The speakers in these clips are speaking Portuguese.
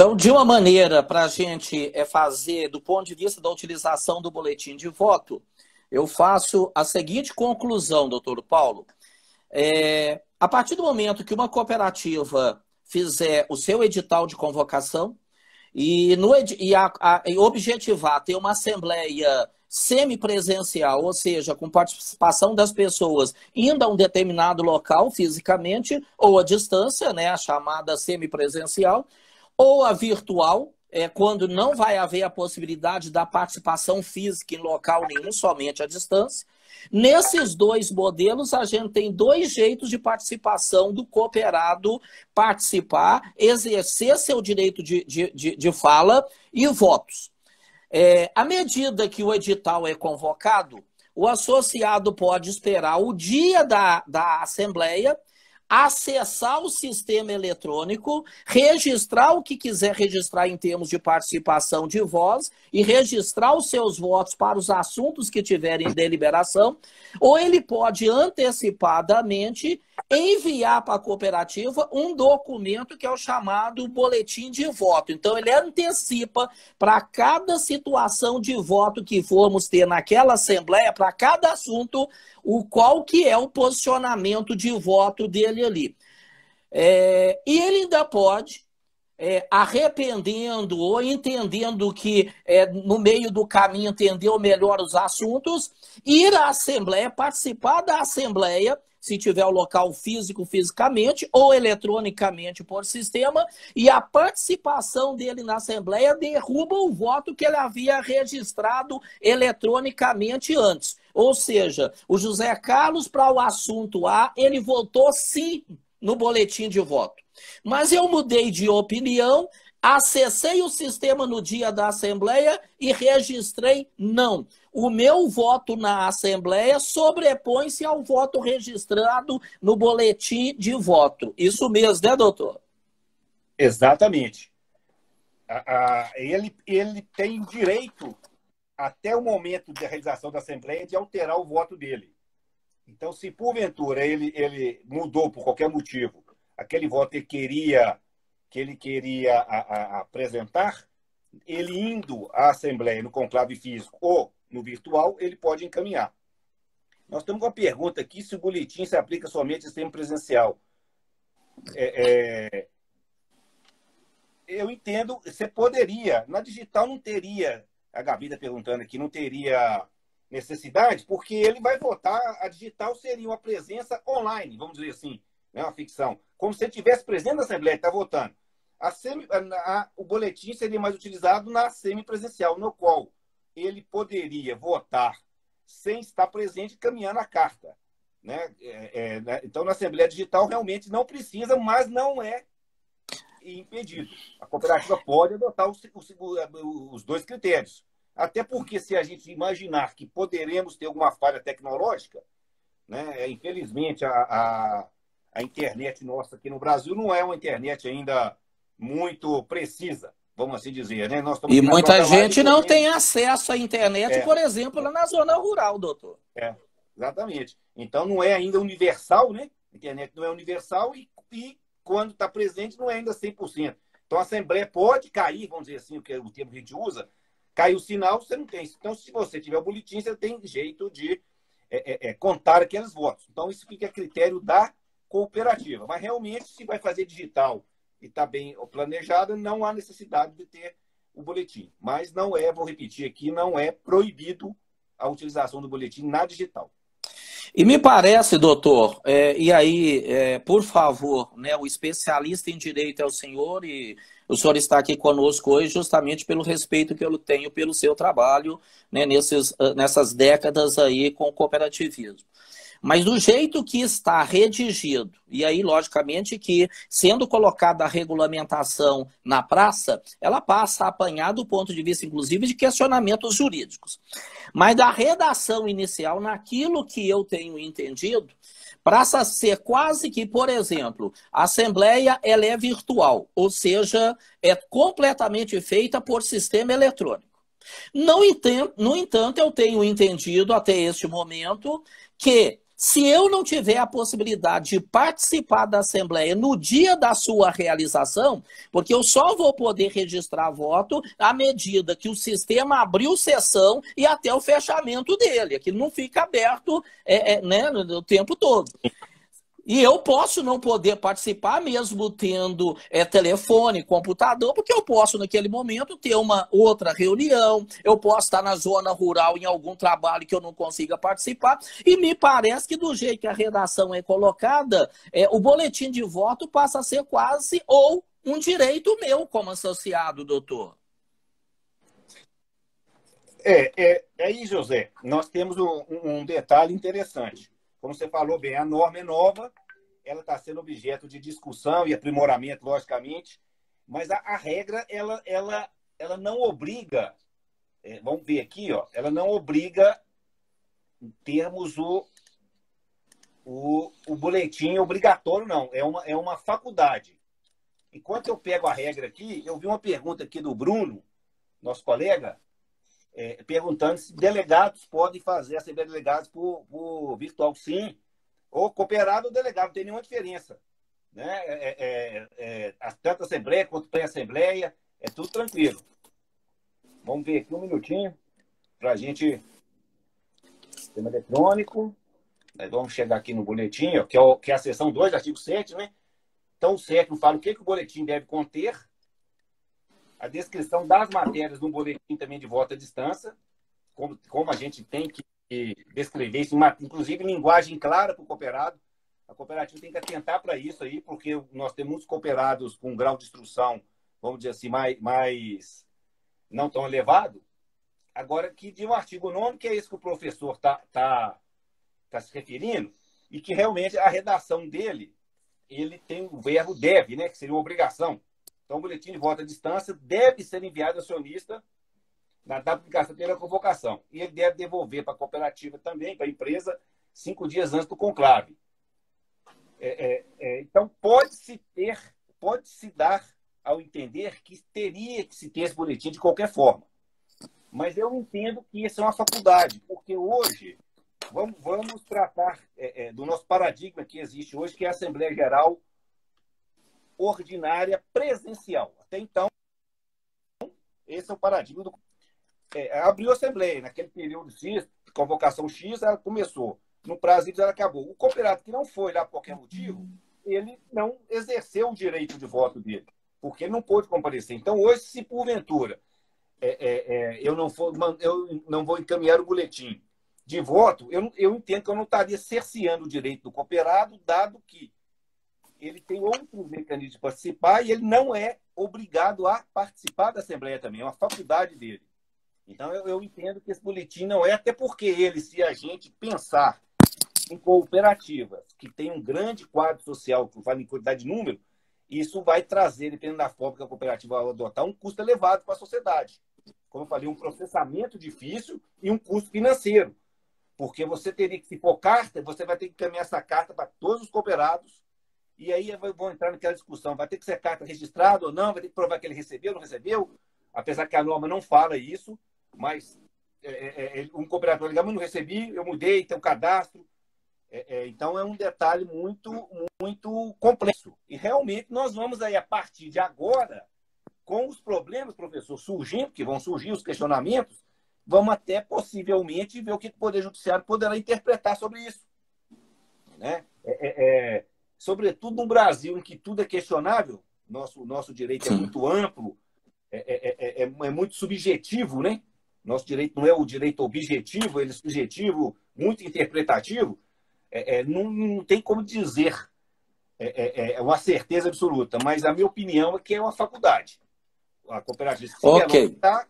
Então, de uma maneira para a gente fazer, do ponto de vista da utilização do boletim de voto, eu faço a seguinte conclusão, doutor Paulo. A partir do momento que uma cooperativa fizer o seu edital de convocação e objetivar ter uma assembleia semipresencial, ou seja, com participação das pessoas indo a um determinado local fisicamente ou à distância, né, a chamada semipresencial, ou a virtual, quando não vai haver a possibilidade da participação física em local nenhum, somente à distância. Nesses dois modelos, a gente tem dois jeitos de participação do cooperado participar, exercer seu direito de fala e votos. À medida que o edital é convocado, o associado pode esperar o dia da Assembleia, acessar o sistema eletrônico, registrar o que quiser registrar em termos de participação de voz e registrar os seus votos para os assuntos que tiverem em deliberação, ou ele pode antecipadamente enviar para a cooperativa um documento que é o chamado boletim de voto. Então, ele antecipa para cada situação de voto que formos ter naquela assembleia, para cada assunto, qual que é o posicionamento de voto dele ali. E ele ainda pode, arrependendo ou entendendo que no meio do caminho entendeu melhor os assuntos, ir à Assembleia, participar da Assembleia, se tiver o local físico, fisicamente, ou eletronicamente por sistema, e a participação dele na Assembleia derruba o voto que ele havia registrado eletronicamente antes. Ou seja, o José Carlos, para o assunto A, ele votou sim no boletim de voto. Mas eu mudei de opinião, acessei o sistema no dia da Assembleia e registrei não. O meu voto na Assembleia sobrepõe-se ao voto registrado no boletim de voto. Isso mesmo, né, doutor? Exatamente. Ele tem direito, até o momento da realização da Assembleia, de alterar o voto dele. Então, se porventura ele mudou por qualquer motivo, aquele voto que ele queria apresentar, ele indo à Assembleia no conclave físico ou no virtual, ele pode encaminhar. Nós temos uma pergunta aqui, se o boletim se aplica somente ao sistema presencial. Eu entendo, você poderia, na digital não teria, a Gabi está perguntando aqui, não teria necessidade, porque ele vai votar, a digital seria uma presença online, vamos dizer assim, né, uma ficção. Como se ele estivesse presente na Assembleia, está votando. O boletim seria mais utilizado na semipresencial, no qual ele poderia votar sem estar presente caminhando a carta. Né? Então, na Assembleia Digital, realmente não precisa, mas não é impedido. A cooperativa pode adotar os dois critérios. Até porque, se a gente imaginar que poderemos ter alguma falha tecnológica, né? Infelizmente, a internet nossa aqui no Brasil não é uma internet ainda muito precisa, vamos assim dizer, né? E muita gente não tem acesso à internet, por exemplo, lá na zona rural, doutor. Exatamente. Então, não é ainda universal, né? A internet não é universal e quando está presente, não é ainda 100%. Então, a Assembleia pode cair, vamos dizer assim, o termo que a gente usa, cai o sinal, você não tem. Então, se você tiver o boletim, você tem jeito de contar aqueles votos. Então, isso fica a critério da cooperativa. Mas, realmente, se vai fazer digital e está bem planejada, não há necessidade de ter o boletim. Mas não vou repetir aqui, não é proibido a utilização do boletim na digital. E me parece, doutor, e aí, por favor, né, o especialista em direito é o senhor, e o senhor está aqui conosco hoje justamente pelo respeito que eu tenho pelo seu trabalho, né, nessas décadas aí com o cooperativismo. Mas do jeito que está redigido, e aí, logicamente, que sendo colocada a regulamentação na praça, ela passa a apanhar do ponto de vista, inclusive, de questionamentos jurídicos. Mas da redação inicial, naquilo que eu tenho entendido, passa a ser quase que, por exemplo, a Assembleia ela é virtual, ou seja, é completamente feita por sistema eletrônico. No entanto, eu tenho entendido até este momento que Se eu não tiver a possibilidade de participar da Assembleia no dia da sua realização, porque eu só vou poder registrar voto à medida que o sistema abriu sessão e até o fechamento dele. Aquilo não fica aberto né, o tempo todo. E eu posso não poder participar, mesmo tendo telefone, computador, porque eu posso, naquele momento, ter uma outra reunião, eu posso estar na zona rural em algum trabalho que eu não consiga participar, e me parece que, do jeito que a redação é colocada, o boletim de voto passa a ser quase ou um direito meu como associado, doutor. Aí, José, nós temos um detalhe interessante. Como você falou bem, a norma é nova, ela está sendo objeto de discussão e aprimoramento, logicamente, mas a regra, ela não obriga, vamos ver aqui, ó, ela não obriga em termos o boletim obrigatório, não, é uma faculdade. Enquanto eu pego a regra aqui, eu vi uma pergunta aqui do Bruno, nosso colega, perguntando se delegados podem fazer assembleia de delegados por virtual. Sim, ou cooperado ou delegado, não tem nenhuma diferença. Né? Tanto assembleia quanto pré-assembleia, é tudo tranquilo. Vamos ver aqui um minutinho para a gente... Sistema eletrônico. Nós vamos chegar aqui no boletim, ó, que é a seção 2 do artigo 7, né? Então, o 7 fala o que o boletim deve conter, a descrição das matérias no boletim também de voto à distância, como a gente tem que descrever isso, inclusive linguagem clara para o cooperado. A cooperativa tem que atentar para isso aí, porque nós temos muitos cooperados com um grau de instrução, vamos dizer assim, mais não tão elevado. Agora, que de um artigo 9, que é isso que o professor tá se referindo, e que realmente a redação dele, ele tem o verbo deve, né, que seria uma obrigação. Então, o boletim de voto à distância deve ser enviado ao acionista na data de publicação pela convocação. E ele deve devolver para a cooperativa também, para a empresa, 5 dias antes do conclave. Então, pode-se dar ao entender que teria que se ter esse boletim de qualquer forma. Mas eu entendo que isso é uma faculdade, porque hoje, vamos tratar do nosso paradigma que existe hoje, que é a Assembleia Geral ordinária presencial. Até então, esse é o paradigma do... abriu a Assembleia, naquele período X, convocação X, ela começou. No prazo Y, ela acabou. O cooperado que não foi lá por qualquer motivo, ele não exerceu o direito de voto dele, porque ele não pôde comparecer. Então, hoje, se porventura eu não vou encaminhar o boletim de voto, eu entendo que eu não estaria cerceando o direito do cooperado, dado que ele tem outros mecanismos de participar e ele não é obrigado a participar da Assembleia também, é uma faculdade dele. Então, eu entendo que esse boletim não é, até porque ele, se a gente pensar em cooperativas que tem um grande quadro social, que fala em quantidade de número, isso vai trazer, dependendo da forma que a cooperativa vai adotar, um custo elevado para a sociedade. Como eu falei, um processamento difícil e um custo financeiro. Porque você teria que, se for carta, você vai ter que encaminhar essa carta para todos os cooperados. E aí vão entrar naquela discussão. Vai ter que ser carta registrada ou não? Vai ter que provar que ele recebeu ou não recebeu? Apesar que a norma não fala isso. Mas um cooperador liga, mas não recebi, eu mudei, tem um cadastro. Então, é um detalhe muito, muito complexo. E realmente nós vamos aí, a partir de agora, com os problemas, professor, surgindo, que vão surgir os questionamentos, vamos até possivelmente ver o que o Poder Judiciário poderá interpretar sobre isso. Né? Sobretudo no Brasil, em que tudo é questionável, nosso direito é muito amplo, é muito subjetivo, né? Nosso direito não é o direito objetivo, ele é subjetivo, muito interpretativo. Não tem como dizer uma certeza absoluta, mas a minha opinião é que é uma faculdade. A cooperativa, se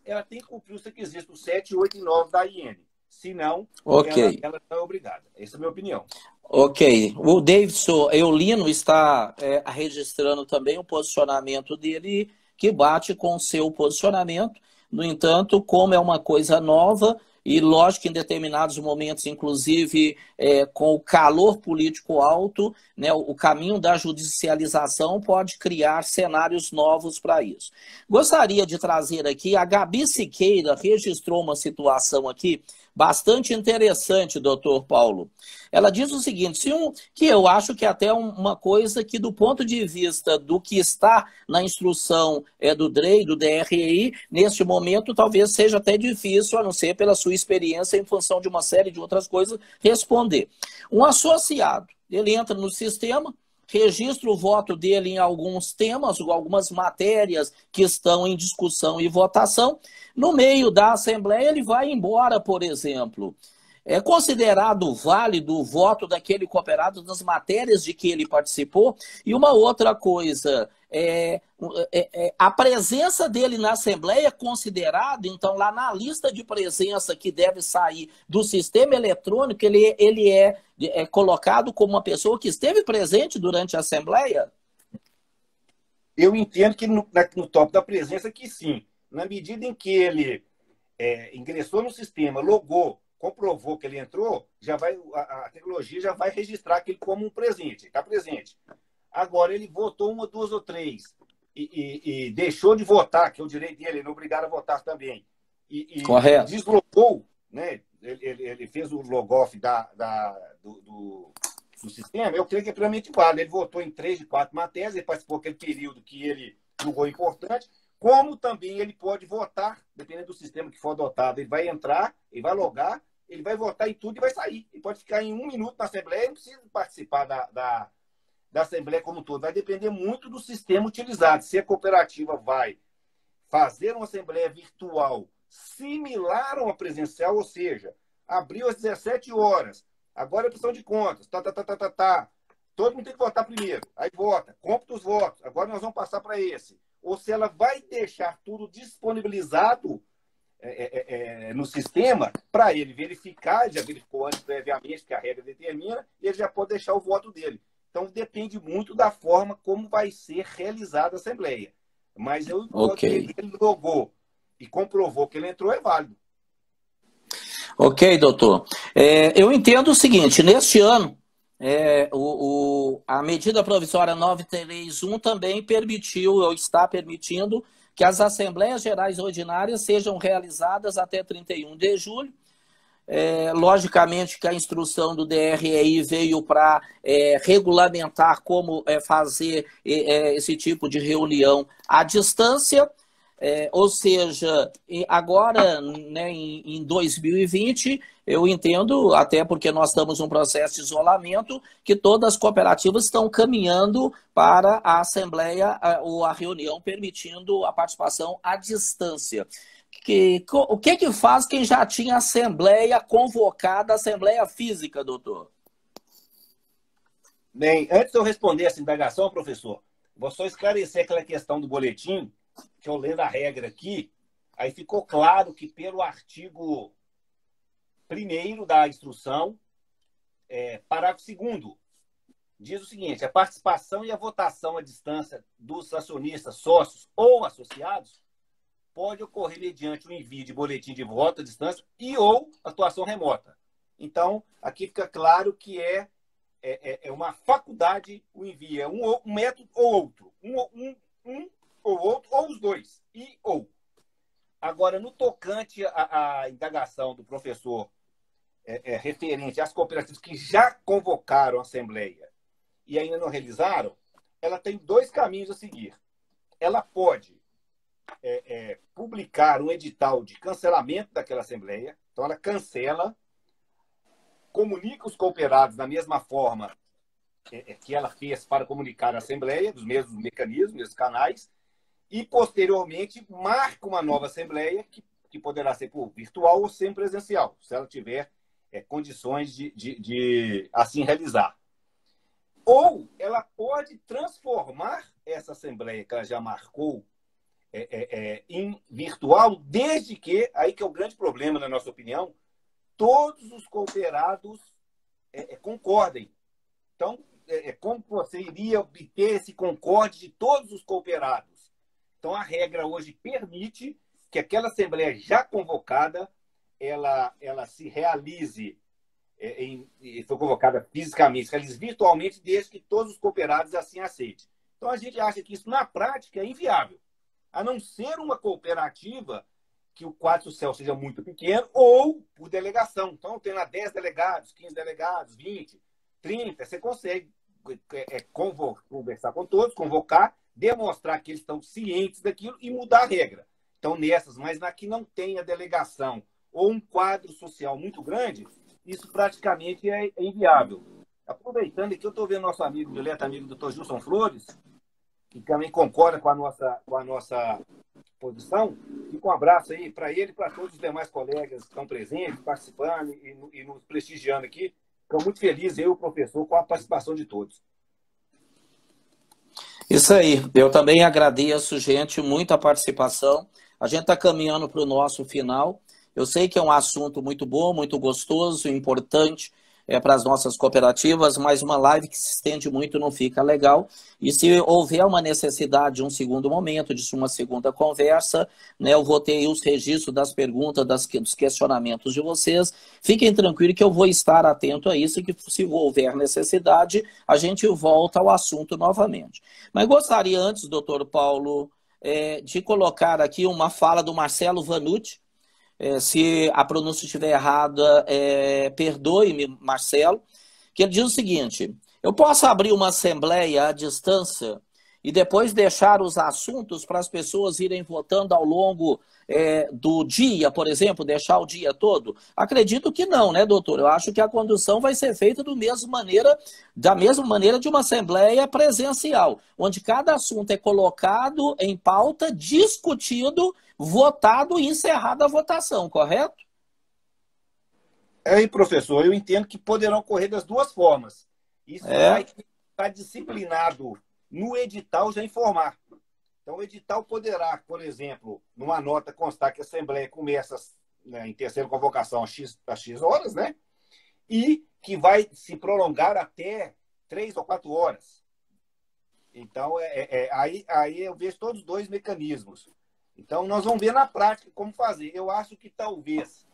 ela tem que cumprir os requisitos 7, 8 e 9 da IN. Se não, ela não é obrigada. Essa é a minha opinião. Ok. O Davidson Eulino está registrando também o posicionamento dele, que bate com o seu posicionamento. No entanto, como é uma coisa nova, e, lógico, em determinados momentos, inclusive com o calor político alto, né, o caminho da judicialização pode criar cenários novos para isso. Gostaria de trazer aqui, a Gabi Siqueira registrou uma situação aqui bastante interessante, doutor Paulo. Ela diz o seguinte, que eu acho que é até uma coisa que, do ponto de vista do que está na instrução do DREI, do DREI, neste momento talvez seja até difícil, a não ser pela sua experiência em função de uma série de outras coisas, responder. Um associado, ele entra no sistema, registra o voto dele em alguns temas, algumas matérias que estão em discussão e votação. No meio da Assembleia, ele vai embora, por exemplo. É considerado válido o voto daquele cooperado nas matérias de que ele participou? E uma outra coisa, a presença dele na Assembleia é considerada, então, lá na lista de presença que deve sair do sistema eletrônico, ele é colocado como uma pessoa que esteve presente durante a Assembleia? Eu entendo que no tópico da presença que sim. Na medida em que ele ingressou no sistema, logou, comprovou que ele entrou, a tecnologia já vai registrar aquele como um presente, está presente. Agora, ele votou uma, duas ou três e deixou de votar, que é o direito dele, ele é obrigado a votar também. Correto. Deslogou, né? Ele fez o logoff do sistema, eu creio que é plenamente válido. Ele votou em 3 de 4 matérias, ele participou daquele período que ele julgou importante, como também ele pode votar, dependendo do sistema que for adotado. Ele vai entrar, ele vai logar, ele vai votar em tudo e vai sair. Ele pode ficar em 1 minuto na Assembleia, não precisa participar da Assembleia como um todo. Vai depender muito do sistema utilizado. Se a cooperativa vai fazer uma Assembleia virtual similar a uma presencial, ou seja, abriu às 17 horas, agora é prestação de contas, todo mundo tem que votar primeiro, aí vota, compra os votos, agora nós vamos passar para esse. Ou se ela vai deixar tudo disponibilizado no sistema para ele verificar, já verificou antes previamente, que a regra determina, e ele já pode deixar o voto dele. Então, depende muito da forma como vai ser realizada a Assembleia. Mas eu Ok. ele logou e comprovou que ele entrou, é válido. Ok, doutor. Eu entendo o seguinte, neste ano, a medida provisória 931 também permitiu, ou está permitindo, que as Assembleias Gerais Ordinárias sejam realizadas até 31 de julho. Logicamente que a instrução do DREI veio para regulamentar como fazer esse tipo de reunião à distância. Ou seja, agora, né, em 2020, eu entendo, até porque nós estamos num processo de isolamento, que todas as cooperativas estão caminhando para a Assembleia ou a reunião permitindo a participação à distância. O que faz quem já tinha Assembleia convocada, Assembleia física, doutor? Bem, antes de eu responder essa indagação, professor, vou só esclarecer aquela questão do boletim, que eu lendo a regra aqui, aí ficou claro que pelo artigo 1º da instrução, parágrafo 2º, diz o seguinte: a participação e a votação à distância dos acionistas, sócios ou associados pode ocorrer mediante o envio de boletim de voto à distância e ou atuação remota. Então, aqui fica claro que é uma faculdade o envio, é um método ou outro. Um ou outro, ou os dois, e ou. Agora, no tocante à indagação do professor referente às cooperativas que já convocaram a Assembleia e ainda não realizaram, ela tem 2 caminhos a seguir. Ela pode publicar um edital de cancelamento daquela Assembleia, então ela cancela, comunica os cooperados da mesma forma que ela fez para comunicar a Assembleia, dos mesmos mecanismos, mesmos canais, e, posteriormente, marca uma nova Assembleia, que poderá ser por virtual ou semipresencial, se ela tiver condições de assim realizar. Ou ela pode transformar essa Assembleia que ela já marcou em virtual, desde que, aí que é o grande problema, na nossa opinião, todos os cooperados concordem. Então, como você iria obter esse concorde de todos os cooperados? Então, a regra hoje permite que aquela Assembleia já convocada, ela se realize, foi convocada fisicamente, realize virtualmente, desde que todos os cooperados assim aceitem. Então, a gente acha que isso, na prática, é inviável. A não ser uma cooperativa que o quadro social seja muito pequeno ou por delegação. Então, tendo lá 10 delegados, 15 delegados, 20, 30, você consegue conversar com todos, convocar, demonstrar que eles estão cientes daquilo e mudar a regra. Então, nessas, mas na que não tenha delegação ou um quadro social muito grande, isso praticamente é inviável. Aproveitando aqui, eu estou vendo nosso amigo, dileto amigo Dr. Gilson Flores, que também concorda com a nossa posição. Fica um abraço aí para ele e para todos os demais colegas que estão presentes, participando e nos prestigiando aqui. Fico muito feliz, eu e o professor, com a participação de todos. Isso aí. Eu também agradeço, gente, muito a participação. A gente está caminhando para o nosso final. Eu sei que é um assunto muito bom, muito gostoso, importante para as nossas cooperativas, mas uma live que se estende muito não fica legal. E se houver uma necessidade de um segundo momento, de uma segunda conversa, né, eu vou ter aí os registros das perguntas, dos questionamentos de vocês. Fiquem tranquilos que eu vou estar atento a isso e que, se houver necessidade, a gente volta ao assunto novamente. Mas gostaria antes, doutor Paulo, de colocar aqui uma fala do Marcelo Vanucci. Se a pronúncia estiver errada, perdoe-me, Marcelo, que ele diz o seguinte: eu posso abrir uma assembleia à distância e depois deixar os assuntos para as pessoas irem votando ao longo do dia, por exemplo, deixar o dia todo? Acredito que não, né, doutor? Eu acho que a condução vai ser feita da mesma maneira de uma assembleia presencial, onde cada assunto é colocado em pauta, discutido, votado e encerrada a votação, correto? Aí, professor, eu entendo que poderão ocorrer das duas formas. Isso vai estar disciplinado no edital já informar. Então, o edital poderá, por exemplo, numa nota constar que a Assembleia começa, né, em terceira convocação às X horas, né? E que vai se prolongar até 3 ou 4 horas. Então, aí eu vejo todos os dois mecanismos. Então, nós vamos ver na prática como fazer. Eu acho que talvez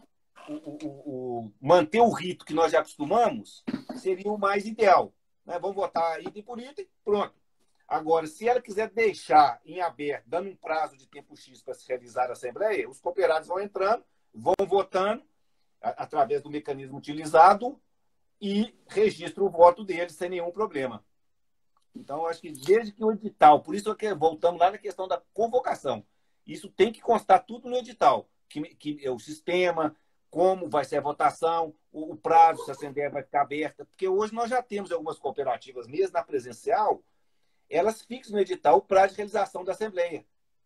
manter o rito que nós já acostumamos seria o mais ideal, né? Vamos votar item por item, pronto. Agora, se ela quiser deixar em aberto, dando um prazo de tempo X para se realizar a Assembleia, os cooperados vão entrando, vão votando através do mecanismo utilizado e registram o voto deles sem nenhum problema. Então, eu acho que desde que o edital, por isso que voltamos lá na questão da convocação, isso tem que constar tudo no edital, que é o sistema, como vai ser a votação, o prazo, se a Assembleia vai ficar aberta, porque hoje nós já temos algumas cooperativas, mesmo na presencial, elas fixam no edital o prazo de realização da Assembleia,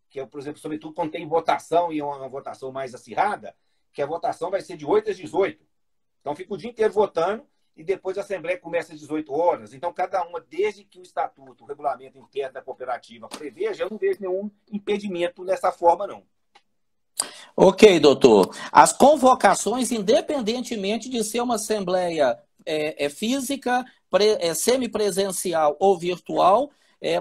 que é, por exemplo, sobretudo quando tem votação e uma votação mais acirrada, que a votação vai ser de 8 às 18. Então, fica o dia inteiro votando e depois a Assembleia começa às 18 horas. Então, cada uma, desde que o estatuto, o regulamento interno da cooperativa preveja, eu não vejo nenhum impedimento dessa forma, não. Ok, doutor. As convocações, independentemente de ser uma Assembleia física, semipresencial ou virtual,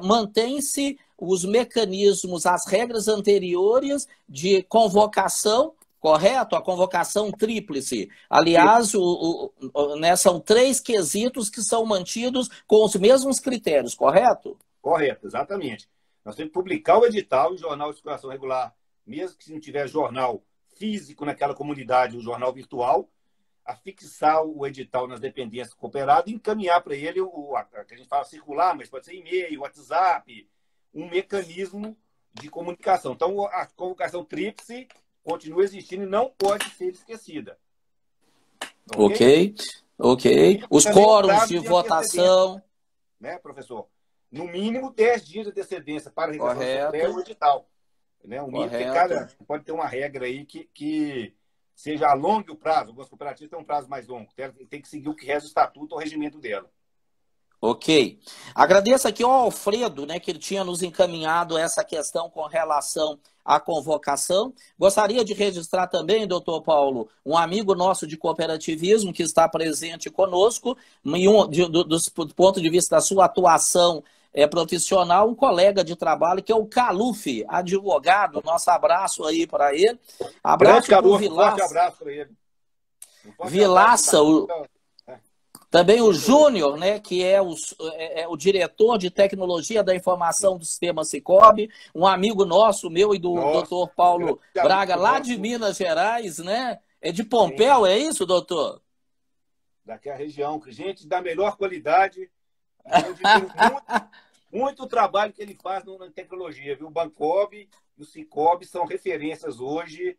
mantém-se os mecanismos, as regras anteriores de convocação, correto? A convocação tríplice. Aliás, são 3 quesitos que são mantidos com os mesmos critérios, correto? Correto, exatamente. Nós temos que publicar o edital em jornal de circulação regular, mesmo que se não tiver jornal físico naquela comunidade, o jornal virtual, a fixar o edital nas dependências do cooperado e encaminhar para ele que a gente fala circular, mas pode ser e-mail, WhatsApp, um mecanismo de comunicação. Então, a convocação tríplice continua existindo e não pode ser esquecida. Ok. Os quóruns de votação. Né, professor? No mínimo 10 dias de antecedência para a realização do edital. Né? O mínimo, porque pode ter uma regra aí que seja alongue o prazo. Algumas cooperativas têm um prazo mais longo. Tem que seguir o que reza o estatuto ou o regimento dela. Ok. Agradeço aqui ao Alfredo, né, que ele tinha nos encaminhado essa questão com relação à convocação. Gostaria de registrar também, doutor Paulo, um amigo nosso de cooperativismo que está presente conosco, do ponto de vista da sua atuação profissional, um colega de trabalho, que é o Caluf, advogado. Nosso abraço aí para ele. Abraço para o Vilaça. Forte abraço para ele. Vilaça, também o Júnior, né, que é o diretor de tecnologia da informação do sistema Sicoob, um amigo nosso, meu e do doutor Paulo Braga, lá de Minas Gerais, né? É de Pompéu, é isso, doutor? Daqui a região, gente da melhor qualidade. Muito trabalho que ele faz na tecnologia, viu? O Bancob e o Sicoob são referências hoje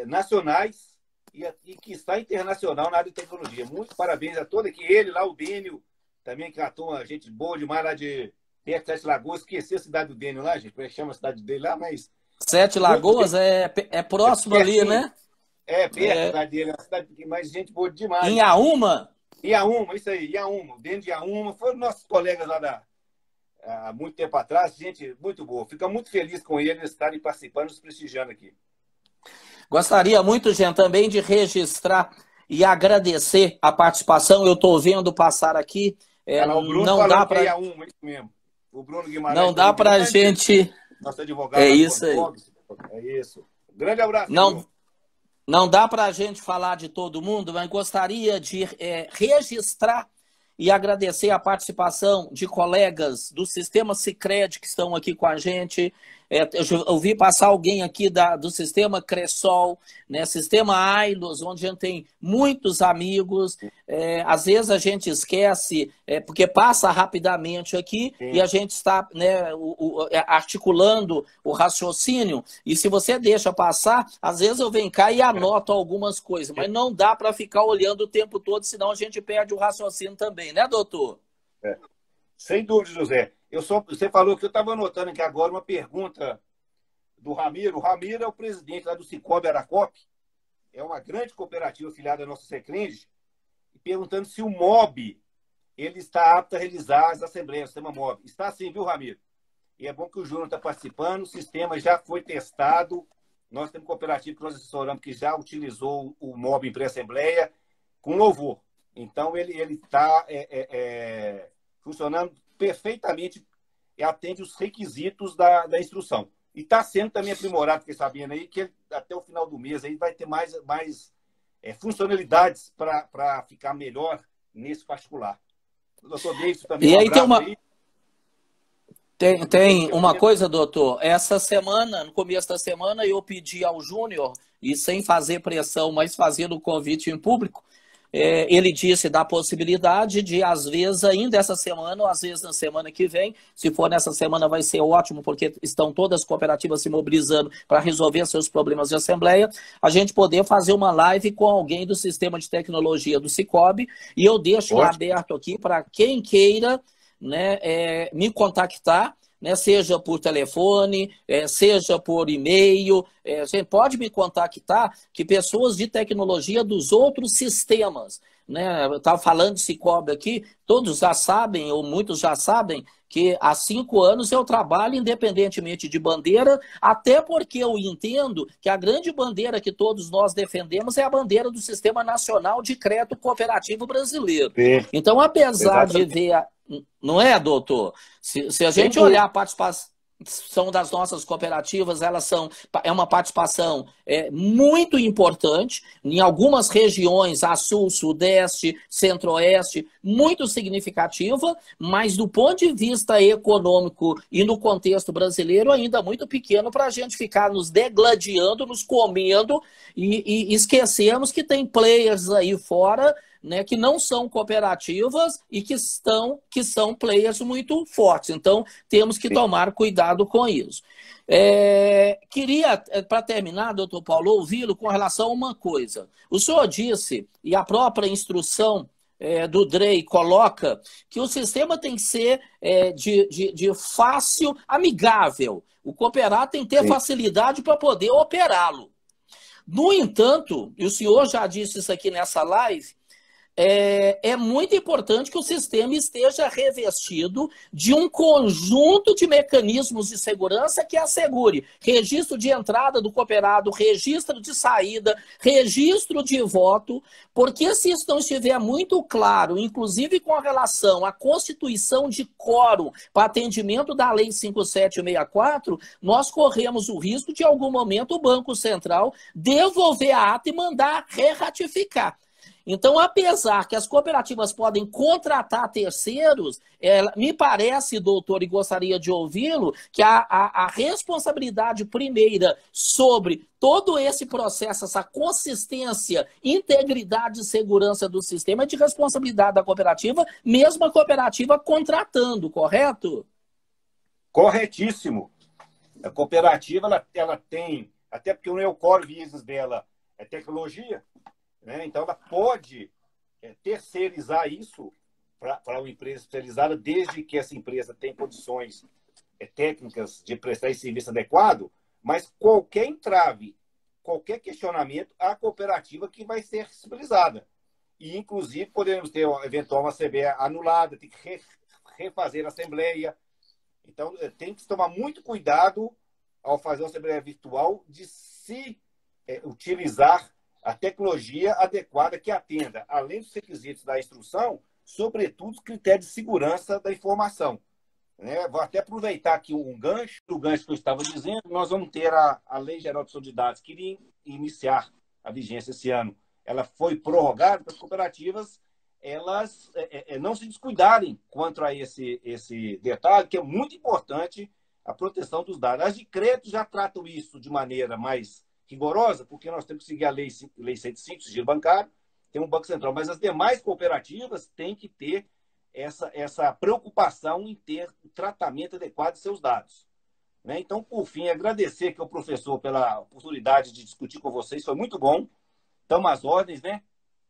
nacionais e que está internacional na área de tecnologia. Muito parabéns a todos aqui. Ele lá, o Dênio, também, que é uma gente boa demais lá de perto de Sete Lagoas. Esqueci a cidade do Dênio lá, gente. Como é que chama a cidade dele lá, mas... Sete Lagoas é próximo ali, né? Perto da cidade dele. É uma cidade que mais gente boa demais. Em Iaúma? Iaúma, isso aí. Iaúma. O Dênio de Iaúma. Foram nossos colegas lá há muito tempo atrás. Gente muito boa. Fica muito feliz com eles estarem participando, nos prestigiando aqui. Gostaria muito, gente, também de registrar e agradecer a participação. Eu estou vendo passar aqui. O Bruno não dá para isso mesmo. O Bruno Guimarães. Não dá para a gente. Nosso advogado. É isso aí. É isso. Grande abraço. Não dá para a gente falar de todo mundo, mas gostaria de registrar e agradecer a participação de colegas do Sistema Sicredi que estão aqui com a gente. Eu ouvi passar alguém aqui do Sistema Cressol, né, Sistema Ailos, onde a gente tem muitos amigos. Às vezes a gente esquece, porque passa rapidamente aqui. Sim. E a gente está, né, articulando o raciocínio. E se você deixa passar, às vezes eu venho cá e anoto algumas coisas, mas não dá para ficar olhando o tempo todo, senão a gente perde o raciocínio também, né, doutor? Sem dúvida, José. Você falou que eu estava anotando aqui agora uma pergunta do Ramiro. O Ramiro é o presidente lá do Sicoob Aracop, é uma grande cooperativa filiada à nossa Secrenge, perguntando se o MOB ele está apto a realizar as assembleias, o sistema MOB. Está sim, viu, Ramiro? E é bom que o Júnior está participando, o sistema já foi testado, nós temos cooperativa que nós assessoramos que já utilizou o MOB em pré-assembleia com louvor. Então, ele está funcionando perfeitamente e atende os requisitos da instrução. E está sendo também aprimorado, fiquei sabendo aí, que até o final do mês aí vai ter mais funcionalidades para ficar melhor nesse particular. O doutor Davidson também. E aí tem uma coisa, doutor. Essa semana, no começo da semana, eu pedi ao Júnior, e sem fazer pressão, mas fazendo o convite em público, ele disse da possibilidade de, às vezes, ainda essa semana, ou às vezes na semana que vem, se for nessa semana vai ser ótimo, porque estão todas as cooperativas se mobilizando para resolver seus problemas de assembleia, a gente poder fazer uma live com alguém do sistema de tecnologia do Sicoob, e eu deixo aberto aqui para quem queira, né, me contactar, né, seja por telefone, seja por e-mail, você pode me contactar, que pessoas de tecnologia dos outros sistemas, né, eu estava falando de Sicoob aqui, todos já sabem, ou muitos já sabem, que há 5 anos eu trabalho independentemente de bandeira, até porque eu entendo que a grande bandeira que todos nós defendemos é a bandeira do Sistema Nacional de Crédito Cooperativo Brasileiro. Sim. Então, apesar de ver... Não é, doutor? Se a gente olhar a participação das nossas cooperativas, é uma participação muito importante, em algumas regiões, a Sul, Sudeste, Centro-Oeste, muito significativa, mas do ponto de vista econômico e no contexto brasileiro, ainda muito pequeno para a gente ficar nos degladiando, nos comendo e esquecermos que tem players aí fora, né, que não são cooperativas e que são players muito fortes. Então, temos que tomar cuidado com isso. Queria, para terminar, doutor Paulo, ouvi-lo com relação a uma coisa. O senhor disse, e a própria instrução do DREI coloca, que o sistema tem que ser de fácil, amigável. O cooperado tem que ter facilidade para poder operá-lo. No entanto, e o senhor já disse isso aqui nessa live, é muito importante que o sistema esteja revestido de um conjunto de mecanismos de segurança que assegure registro de entrada do cooperado, registro de saída, registro de voto, porque se isso não estiver muito claro, inclusive com relação à constituição de quórum para atendimento da Lei 5764, nós corremos o risco de, em algum momento, o Banco Central devolver a ata e mandar re-ratificar. Então, apesar que as cooperativas podem contratar terceiros, me parece, doutor, e gostaria de ouvi-lo, que a responsabilidade primeira sobre todo esse processo, essa consistência, integridade e segurança do sistema é de responsabilidade da cooperativa, mesmo a cooperativa contratando, correto? Corretíssimo. A cooperativa ela tem, até porque o meu core business dela é tecnologia, né? Então, ela pode terceirizar isso para uma empresa especializada, desde que essa empresa tenha condições técnicas de prestar esse serviço adequado, mas qualquer entrave, qualquer questionamento, a cooperativa que vai ser responsabilizada. E, inclusive, podemos ter, eventual, uma CBE anulada, tem que refazer a assembleia. Então, tem que tomar muito cuidado ao fazer uma assembleia virtual de se utilizar a tecnologia adequada que atenda, além dos requisitos da instrução, sobretudo os critérios de segurança da informação. Né? Vou até aproveitar aqui o gancho que eu estava dizendo. Nós vamos ter a Lei Geral de Proteção de Dados, que iria iniciar a vigência esse ano. Ela foi prorrogada para as cooperativas elas não se descuidarem quanto a esse detalhe, que é muito importante, a proteção dos dados. As de crédito já tratam isso de maneira mais rigorosa, porque nós temos que seguir a Lei 105, sigilo bancário, tem um Banco Central, mas as demais cooperativas têm que ter essa preocupação em ter o tratamento adequado de seus dados. Né? Então, por fim, agradecer aqui ao professor pela oportunidade de discutir com vocês, foi muito bom. Estamos às ordens, né?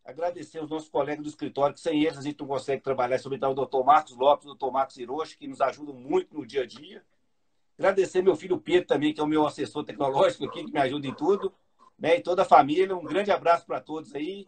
Agradecer aos nossos colegas do escritório, que sem eles a gente não consegue trabalhar, sobretudo o doutor Marcos Lopes, o doutor Marcos Hiroshi, que nos ajudam muito no dia a dia. Agradecer meu filho Pedro também, que é o meu assessor tecnológico aqui, que me ajuda em tudo, né? E toda a família. Um grande abraço para todos aí.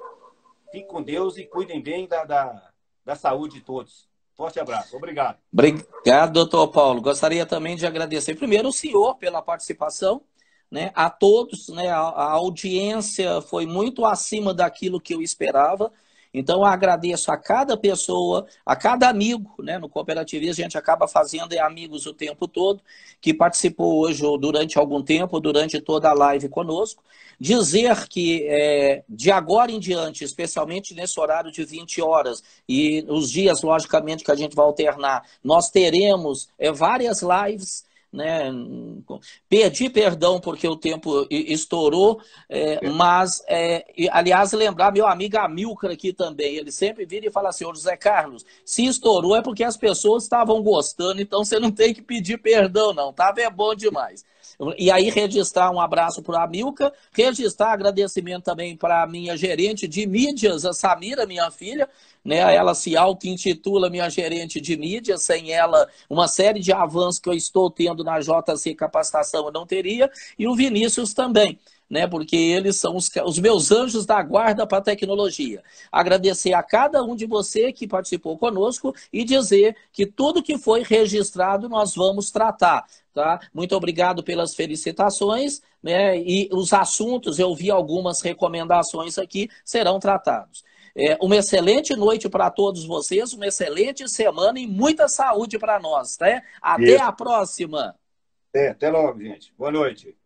Fiquem com Deus e cuidem bem da saúde de todos. Forte abraço. Obrigado. Obrigado, doutor Paulo. Gostaria também de agradecer primeiro o senhor pela participação, né, a todos, né, a audiência foi muito acima daquilo que eu esperava. Então, eu agradeço a cada pessoa, a cada amigo, né? No cooperativismo a gente acaba fazendo amigos o tempo todo, que participou hoje ou durante algum tempo, durante toda a live conosco. Dizer que de agora em diante, especialmente nesse horário de 20 horas, e os dias, logicamente, que a gente vai alternar, nós teremos várias lives, né? Pedi perdão porque o tempo estourou, mas, aliás, lembrar meu amigo Amilcar aqui também, ele sempre vira e fala assim: ô José Carlos, se estourou é porque as pessoas estavam gostando, então você não tem que pedir perdão não, tá? É bom demais. E aí registrar um abraço para o Amilcar, registrar agradecimento também para a minha gerente de mídias, a Samira, minha filha, né? Ela se auto-intitula minha gerente de mídias, sem ela uma série de avanços que eu estou tendo na JC Capacitação eu não teria, e o Vinícius também, né? Porque eles são os meus anjos da guarda para a tecnologia. Agradecer a cada um de você que participou conosco e dizer que tudo que foi registrado nós vamos tratar. Tá? Muito obrigado pelas felicitações, né? E os assuntos, eu vi algumas recomendações aqui, serão tratados. Uma excelente noite para todos vocês, uma excelente semana e muita saúde para nós. Tá? Até a próxima. Até logo, gente. Boa noite.